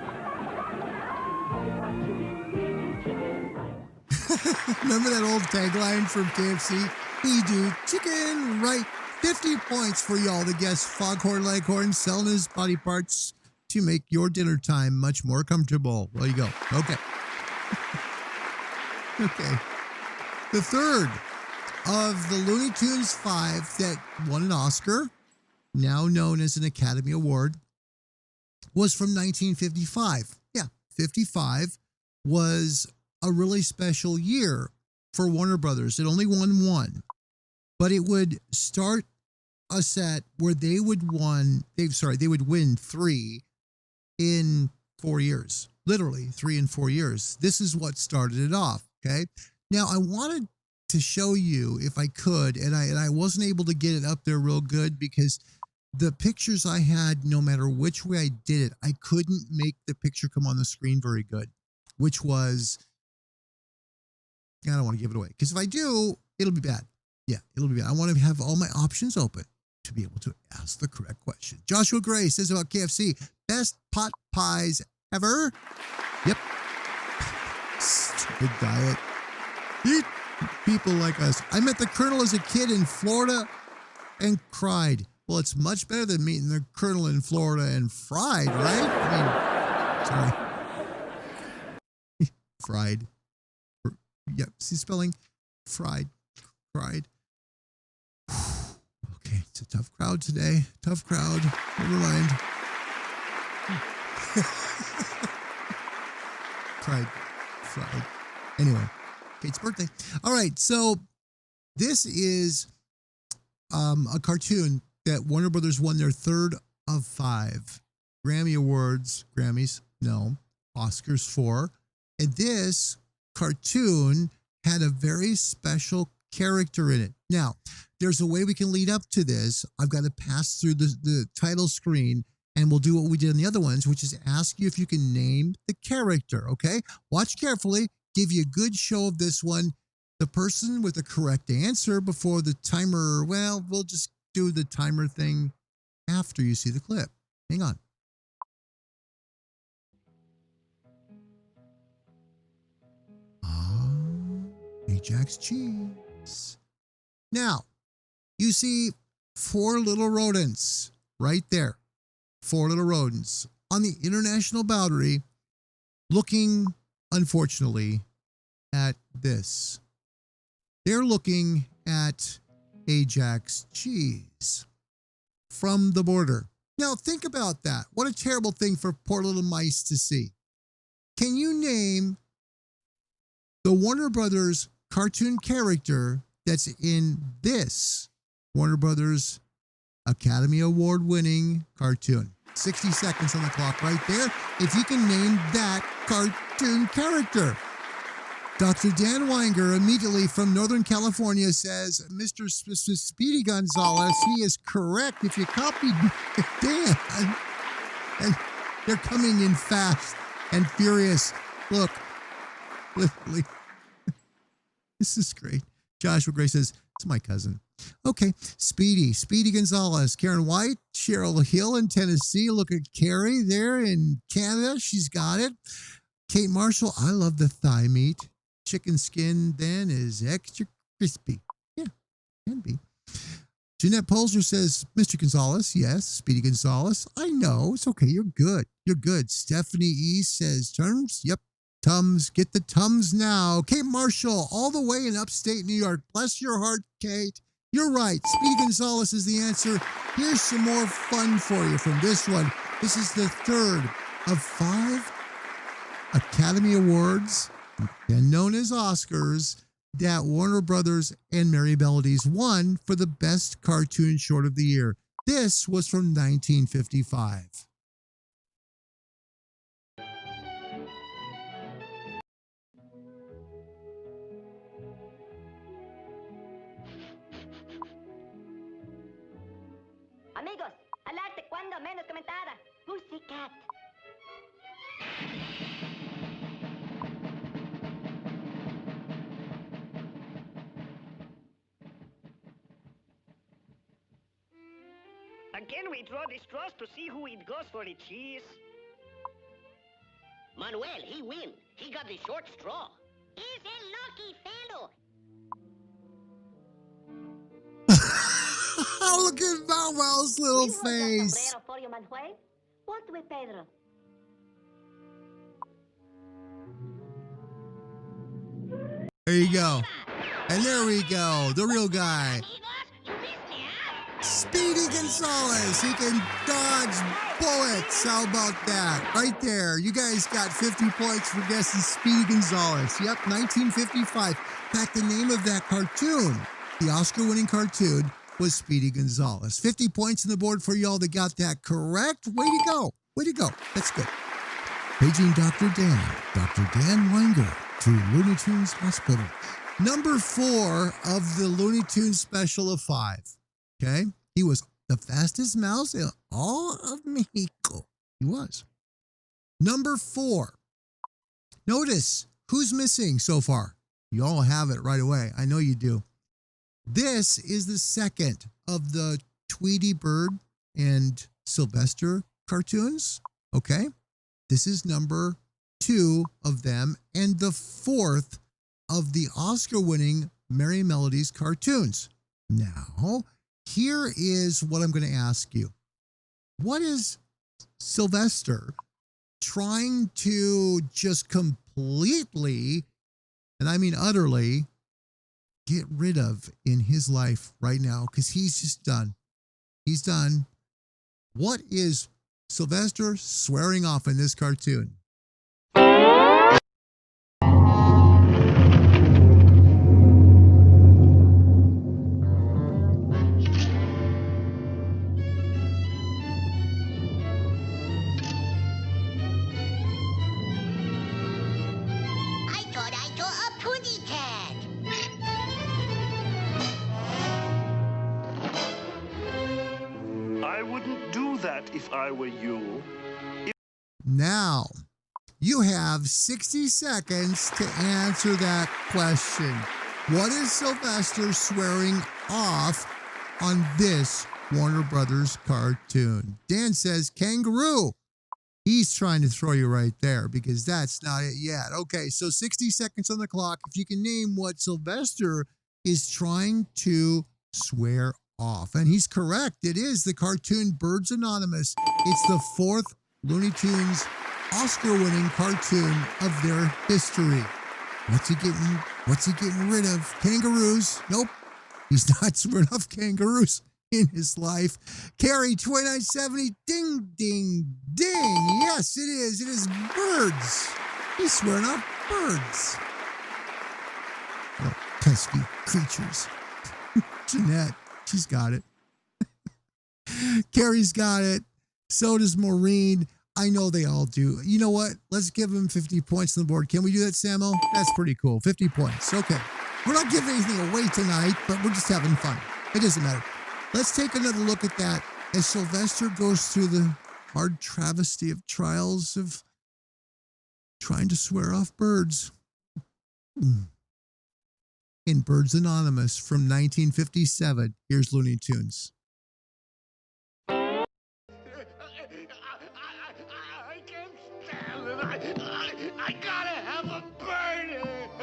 Remember that old tagline from KFC? We do chicken right. 50 points for y'all to guess Foghorn Leghorn selling his body parts to make your dinner time much more comfortable. Well, you go. Okay. Okay. The third of the Looney Tunes 5 that won an Oscar, now known as an Academy Award, was from 1955. Yeah, 55 was a really special year for Warner Brothers. It only won one. But it would start a set where they would win 3 in 4 years. Literally 3 in 4 years. This is what started it off. Okay. Now I wanted to show you if I could, and I wasn't able to get it up there real good because the pictures I had, no matter which way I did it, I couldn't make the picture come on the screen very good, which was, I don't want to give it away because if I do, it'll be bad. Yeah, it'll be bad. I want to have all my options open to be able to ask the correct question. Joshua Gray says about KFC, best pot pies ever. Yep. Stupid diet. Eat people like us. I met the Colonel as a kid in Florida and cried. Well, it's much better than meeting the Colonel in Florida and fried, right? I mean, sorry. Fried. Yep. See spelling? Fried. Cried. Okay, it's a tough crowd today. Tough crowd. Never mind. Fried. Anyway, Kate's birthday. All right, so this is a cartoon that Warner Brothers won their third of 5 Grammys, no, Oscars for. And this cartoon had a very special character in it. Now, there's a way we can lead up to this. I've got to pass through the title screen and we'll do what we did on the other ones, which is ask you if you can name the character, okay? Watch carefully, give you a good show of this one. The person with the correct answer before the timer, well, we'll just do the timer thing after you see the clip. Hang on. Ajax cheese. Now, you see 4 little rodents right there. 4 little rodents on the international boundary looking, unfortunately, at this. They're looking at Ajax cheese from the border. Now, think about that. What a terrible thing for poor little mice to see. Can you name the Warner Brothers cartoon character that's in this Warner Brothers Academy Award winning cartoon? 60 seconds on the clock right there. If you can name that cartoon character. Dr. Dan Weinger, immediately from Northern California, says, Mr. Speedy Gonzalez, he is correct. If you copied Dan, and they're coming in fast and furious. Look, literally. This is great. Joshua Gray says, it's my cousin. Okay, Speedy Gonzalez, Karen White, Cheryl Hill in Tennessee. Look at Carrie there in Canada. She's got it. Kate Marshall, I love the thigh meat. Chicken skin then is extra crispy. Yeah, can be. Jeanette Polzer says, Mr. Gonzalez, yes, Speedy Gonzalez. I know, it's okay, you're good. You're good. Stephanie E says, Tums, yep. Tums, get the Tums now. Kate Marshall, all the way in upstate New York. Bless your heart, Kate. You're right. Speedy Gonzalez is the answer. Here's some more fun for you from this one. This is the third of 5 Academy Awards, and known as Oscars, that Warner Brothers and Merry Melodies won for the best cartoon short of the year. This was from 1955. Amigos, al arte cuando menos comentada. Pussycat. Again, we draw the straws to see who it goes for the cheese. Manuel, he win. He got the short straw. He's a lucky fellow. Look at Manuel's little We want a face. sombrero for you, Manuel. What do we, Pedro? There you go. And there we go. The real guy. Speedy Gonzalez. He can dodge bullets. How about that? Right there. You guys got 50 points for guessing Speedy Gonzalez. Yep, 1955. In fact, the name of that cartoon, the Oscar-winning cartoon, was Speedy Gonzalez. 50 points on the board for y'all that got that correct. Way to go. Way to go. That's good. Paging Dr. Dan. Dr. Dan Wenger to Looney Tunes Hospital. Number 4 of the Looney Tunes special of 5. Okay? He was the fastest mouse in all of Mexico. He was. Number 4. Notice who's missing so far. You all have it right away. I know you do. This is the second of the Tweety Bird and Sylvester cartoons. Okay? This is number 2 of them and the 4th of the Oscar-winning Merry Melodies cartoons. Now, here is what I'm going to ask you. What is Sylvester trying to just completely, and I mean utterly, get rid of in his life right now? Because he's just done. He's done. What is Sylvester swearing off in this cartoon? I saw a pussy cat. I wouldn't do that if I were you. Now, you have 60 seconds to answer that question. What is Sylvester swearing off on this Warner Brothers cartoon? Dan says kangaroo. He's trying to throw you right there because that's not it yet. Okay, so 60 seconds on the clock. If you can name what Sylvester is trying to swear off. And he's correct. It is the cartoon Birds Anonymous. It's the 4th Looney Tunes Oscar-winning cartoon of their history. What's he getting rid of? Kangaroos? Nope. He's not swearing off kangaroos in his life. Carrie, 2970. Ding, ding, ding. Yes, it is. It is birds. He's swearing off birds. Oh, pesky creatures. Jeanette, she's got it. Carrie's got it. So does Maureen. I know they all do. You know what? Let's give them 50 points on the board. Can we do that, Samo? That's pretty cool. 50 points. Okay. We're not giving anything away tonight, but we're just having fun. It doesn't matter. Let's take another look at that as Sylvester goes through the hard travesty of trials of trying to swear off birds. In Birds Anonymous from 1957, here's Looney Tunes. I can't stand it. I gotta have a bird.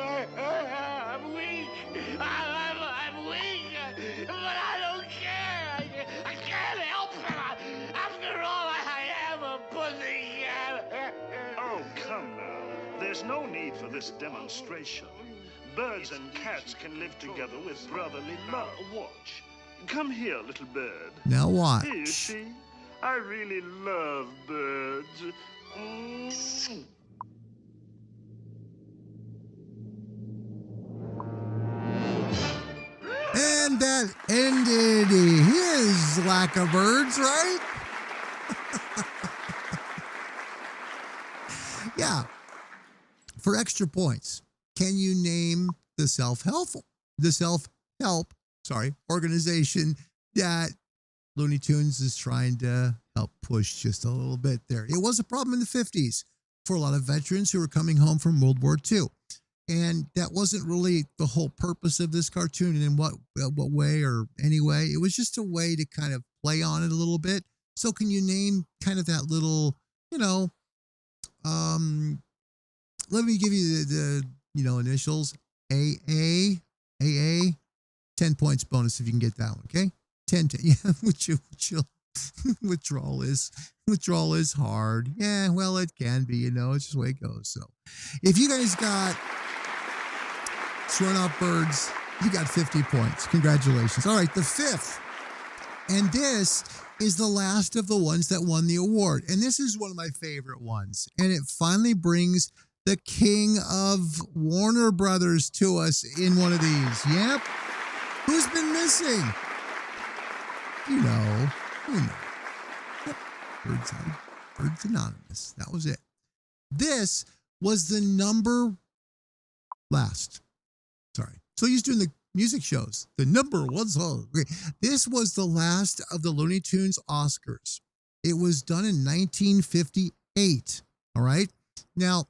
I'm weak. I'm weak. But I don't care. I can't help it. After all, I am a pussycat. Oh, come now. There's no need for this demonstration. Birds and cats can live together with brotherly love. Watch. Come here, little bird. Now watch. Here, you see? I really love birds. Mm. that ended his lack of birds, right? Yeah. For extra points, can you name the self-help organization that Looney Tunes is trying to help push just a little bit there? It was a problem in the 50s for a lot of veterans who were coming home from World War II. And that wasn't really the whole purpose of this cartoon and in what way or any way. It was just a way to kind of play on it a little bit. So can you name kind of that little, let me give you the initials. AA, 10 points bonus if you can get that one, okay? 10, yeah, withdrawal is hard. Yeah, well, it can be, it's just the way it goes. So if you guys got Sworn Off Birds, you got 50 points. Congratulations. All right, the fifth. And this is the last of the ones that won the award. And this is one of my favorite ones. And it finally brings the king of Warner Brothers to us in one of these. Yep. Who's been missing? You know. Yep. Birds Anonymous. That was it. This was the So he's doing the music shows. The number one song. Okay. This was the last of the Looney Tunes Oscars. It was done in 1958. All right. Now,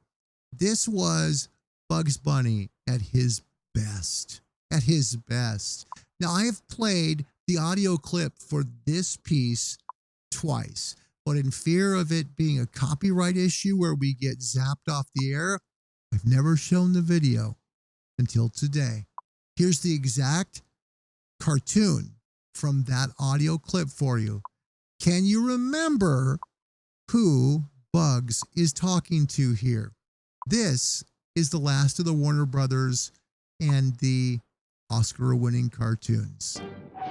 this was Bugs Bunny at his best. At his best. Now, I have played the audio clip for this piece twice, but in fear of it being a copyright issue where we get zapped off the air, I've never shown the video until today. Here's the exact cartoon from that audio clip for you. Can you remember who Bugs is talking to here? This is the last of the Warner Brothers and the Oscar-winning cartoons.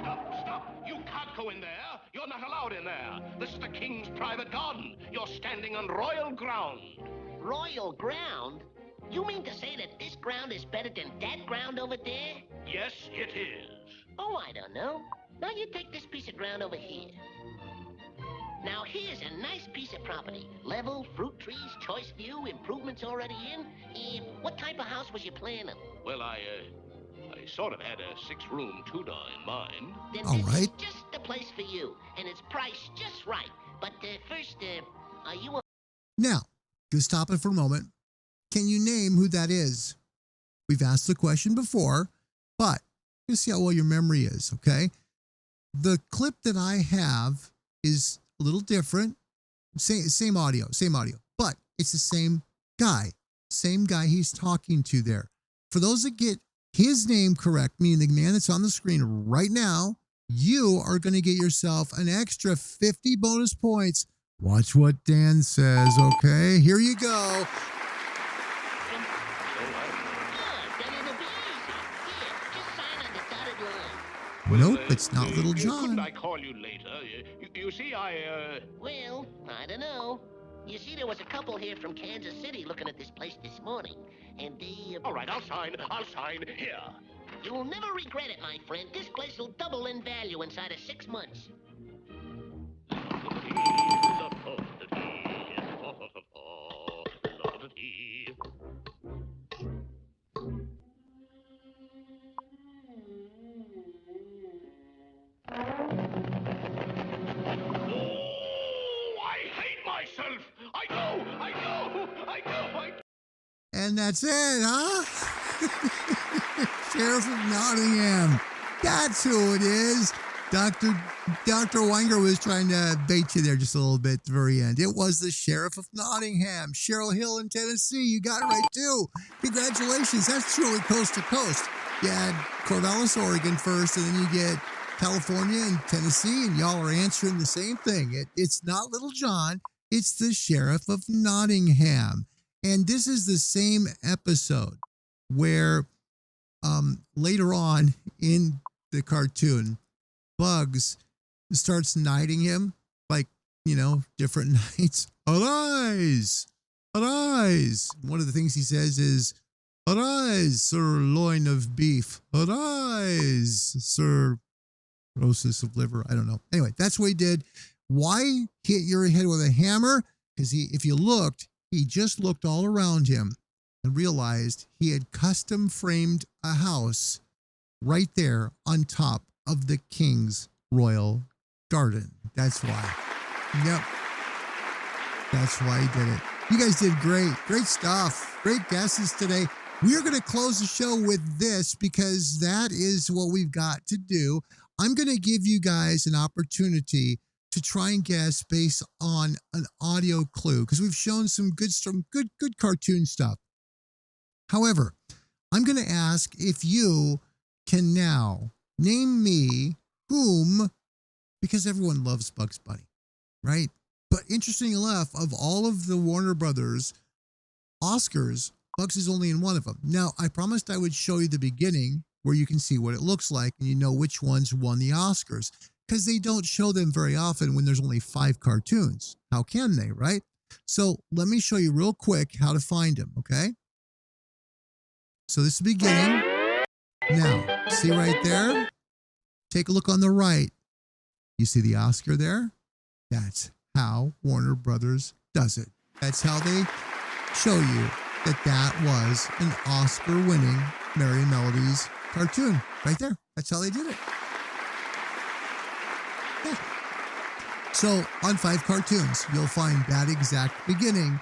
Stop! You can't go in there. You're not allowed in there. This is the king's private garden. You're standing on royal ground. Royal ground? You mean to say that this ground is better than that ground over there? Yes, it is. Oh, I don't know. Now you take this piece of ground over here. Now here's a nice piece of property. Level, fruit trees, choice view, improvements already in. What type of house was you planning? Well, I sort of had a 6-room Tudor in mind. Then All this right. is just the place for you, and it's priced just right. But first, are you a... Now, just stop it for a moment. Can you name who that is? We've asked the question before, but you see how well your memory is, okay? The clip that I have is a little different. Same audio, but it's the same guy he's talking to there. For those that get his name correct, meaning the man that's on the screen right now, you are going to get yourself an extra 50 bonus points. Watch what Dan says, okay? Here you go. Then it'll be easy. Here, just sign on the dotted line. Nope, it's not Little John. Couldn't I call you later? You see, Well, I don't know. You see, there was a couple here from Kansas City looking at this place this morning, and they... All right, I'll sign. Here. You'll never regret it, my friend. This place will double in value inside of 6 months. And that's it, huh? Sheriff of Nottingham. That's who it is. Dr. Wenger was trying to bait you there just a little bit at the very end. It was the Sheriff of Nottingham, Cheryl Hill in Tennessee. You got it right, too. Congratulations. That's truly coast to coast. You had Corvallis, Oregon first, and then you get California and Tennessee, and y'all are answering the same thing. It's not Little John. It's the Sheriff of Nottingham. And this is the same episode where later on in the cartoon, Bugs starts knighting him, like, different knights. Arise! Arise! One of the things he says is, arise, Sir Loin of Beef. Arise, Sir cirrhosis of liver. I don't know. Anyway, that's what he did. Why hit your head with a hammer? Because if you looked, he just looked all around him and realized he had custom framed a house right there on top of the king's royal garden. That's why. Yep. That's why he did it. You guys did great. Great stuff. Great guesses today. We are going to close the show with this because that is what we've got to do. I'm going to give you guys an opportunity to try and guess based on an audio clue because we've shown some good cartoon stuff. However, I'm going to ask if you can now name me whom, because everyone loves Bugs Bunny, right? But interesting enough, of all of the Warner Brothers Oscars, Bugs is only in one of them. Now, I promised I would show you the beginning where you can see what it looks like and you know which ones won the Oscars because they don't show them very often when there's only 5 cartoons. How can they, right? So let me show you real quick how to find them, okay? So this is the beginning. Now, see right there? Take a look on the right. You see the Oscar there? That's how Warner Brothers does it. That's how they show you that that was an Oscar-winning Merry Melodies cartoon right there. That's how they did it. Yeah. So on 5 cartoons, you'll find that exact beginning.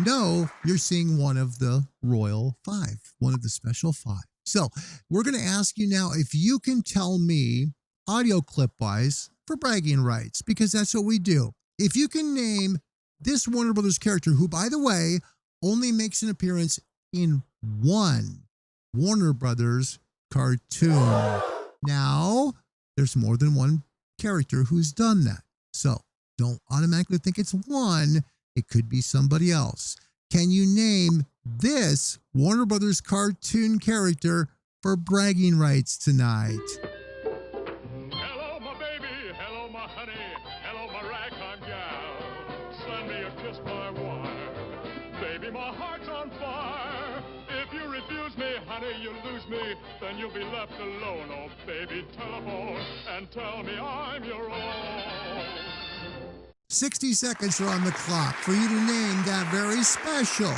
No, you're seeing one of the Royal 5, one of the special 5. So we're going to ask you now if you can tell me audio clip-wise for bragging rights, because that's what we do. If you can name this Warner Brothers character, who, by the way, only makes an appearance in one Warner Brothers cartoon. Now, there's more than one character who's done that. So don't automatically think it's one. It could be somebody else. Can you name this Warner Brothers cartoon character for bragging rights tonight? Hello, my baby. Hello, my honey. Hello, my ragtime gal. Send me a kiss by wire. Baby, my heart's on fire. If you refuse me, honey, you lose me. Then you'll be left alone. Oh, baby, telephone and tell me I'm your own. 60 seconds are on the clock for you to name that very special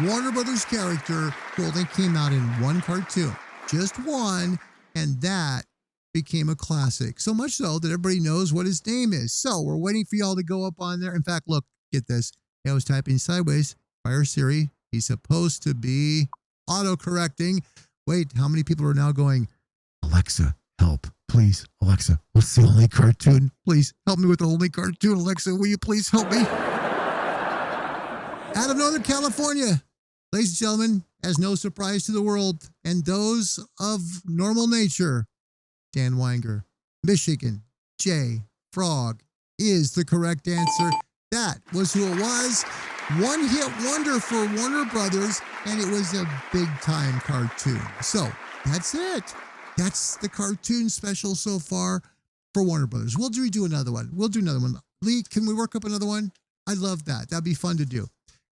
Warner Brothers character who only came out in one cartoon. Just one, and that became a classic. So much so that everybody knows what his name is. So we're waiting for y'all to go up on there. In fact, look, get this. I was typing sideways. Fire Siri. He's supposed to be auto-correcting. Wait, how many people are now going, Alexa, help. Please, Alexa, what's the only cartoon? Please help me with the only cartoon. Alexa, will you please help me? Out of Northern California, ladies and gentlemen, as no surprise to the world and those of normal nature, Dan Weinger, Michigan, J. Frog is the correct answer. That was who it was. One hit wonder for Warner Brothers, and it was a big-time cartoon. So that's it. That's the cartoon special so far for Warner Brothers. We'll do another one. We'll do another one. Leigh, can we work up another one? I'd love that. That'd be fun to do.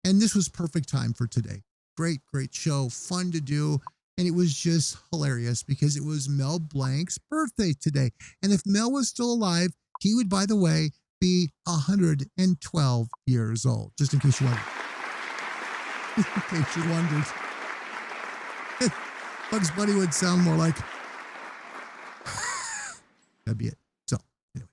And this was perfect time for today. Great, great show. Fun to do. And it was just hilarious because it was Mel Blanc's birthday today. And if Mel was still alive, he would, by the way, be 112 years old. Just in case you wondered. In case you wondered. Bugs Bunny would sound more like... That'd be it. So, anyway.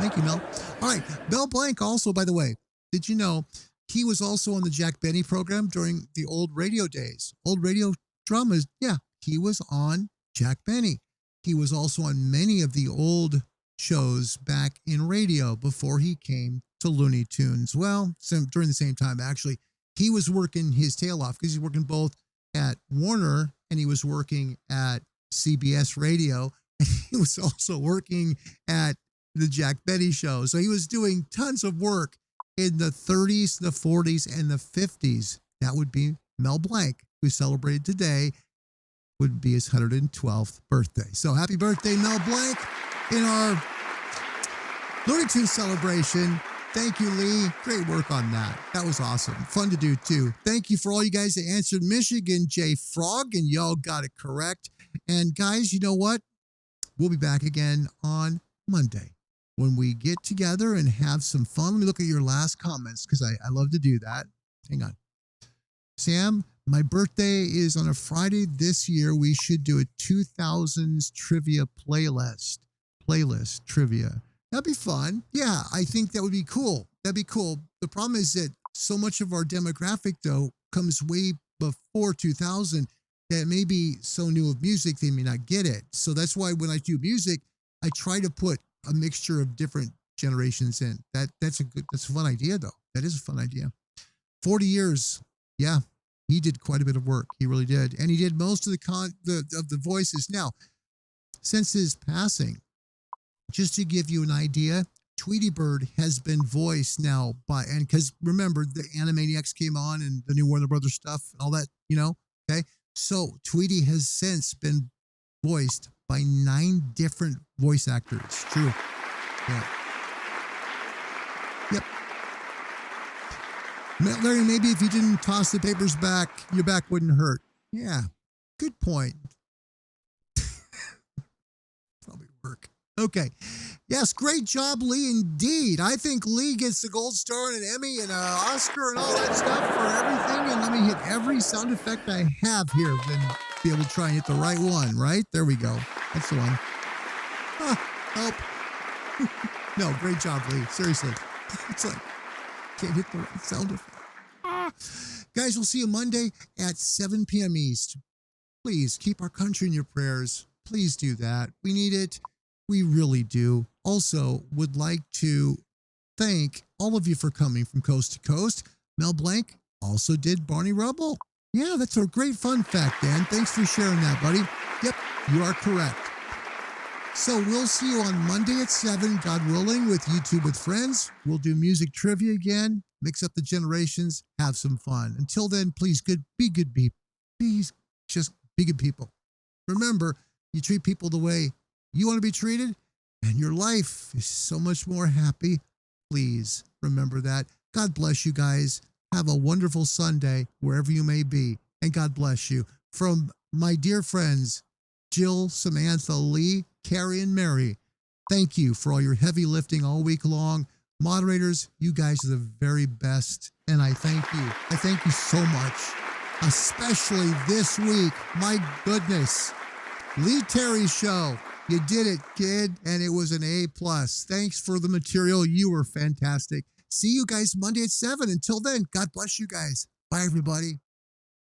Thank you, Mel. All right. Mel Blanc also, by the way, did you know he was also on the Jack Benny program during the old radio days? Old radio dramas. Yeah, he was on Jack Benny. He was also on many of the old shows back in radio before he came to Looney Tunes. Well, during the same time, actually. He was working his tail off because he's working both at Warner and he was working at CBS Radio, and he was also working at the Jack Benny show. So he was doing tons of work in the 30s, the 40s, and the 50s. That would be Mel Blanc, who celebrated today, would be his 112th birthday. So happy birthday, Mel Blanc, in our Looney Tunes celebration. Thank you, Leigh. Great work on that. That was awesome. Fun to do, too. Thank you for all you guys that answered Michigan, J. Frog, and y'all got it correct. And guys, you know what? We'll be back again on Monday when we get together and have some fun. Let me look at your last comments because I love to do that. Hang on. Sam, my birthday is on a Friday this year. We should do a 2000s trivia playlist trivia. That'd be fun. Yeah, I think that would be cool. That'd be cool. The problem is that so much of our demographic, though, comes way before 2000 that may be so new of music, they may not get it. So that's why when I do music, I try to put a mixture of different generations in. That's a fun idea, though. That is a fun idea. 40 years. Yeah, he did quite a bit of work. He really did. And he did most of the voices. Now, since his passing, just to give you an idea, Tweety Bird has been voiced now by, and because remember, the Animaniacs came on and the new Warner Brothers stuff and all that, okay? So Tweety has since been voiced by 9 different voice actors. True. Yeah. Yep. Larry, maybe if you didn't toss the papers back, your back wouldn't hurt. Yeah. Good point. Probably work. Okay. Yes, great job, Leigh, indeed. I think Leigh gets the gold star and an Emmy and an Oscar and all that stuff for everything. And let me hit every sound effect I have here, then be able to try and hit the right one, right? There we go. That's the one. Help. No, great job, Leigh. Seriously. It's like, can't hit the right sound effect. Guys, we'll see you Monday at 7 p.m. East. Please keep our country in your prayers. Please do that. We need it. We really do. Also, would like to thank all of you for coming from coast to coast. Mel Blanc also did Barney Rubble. Yeah, that's a great fun fact, Dan. Thanks for sharing that, buddy. Yep, you are correct. So we'll see you on Monday at 7, God willing, with YouTube with Friends. We'll do music trivia again, mix up the generations, have some fun. Until then, please be good people. Please just be good people. Remember, you treat people the way you want to be treated, and your life is so much more happy. Please remember that. God bless you guys. Have a wonderful Sunday wherever you may be, and God bless you. From my dear friends, Jill, Samantha, Leigh, Carrie, and Mary, thank you for all your heavy lifting all week long. Moderators, you guys are the very best, and I thank you. I thank you so much, especially this week. My goodness, Leigh Terry show. You did it, kid, and it was an A+. Thanks for the material. You were fantastic. See you guys Monday at 7. Until then, God bless you guys. Bye, everybody.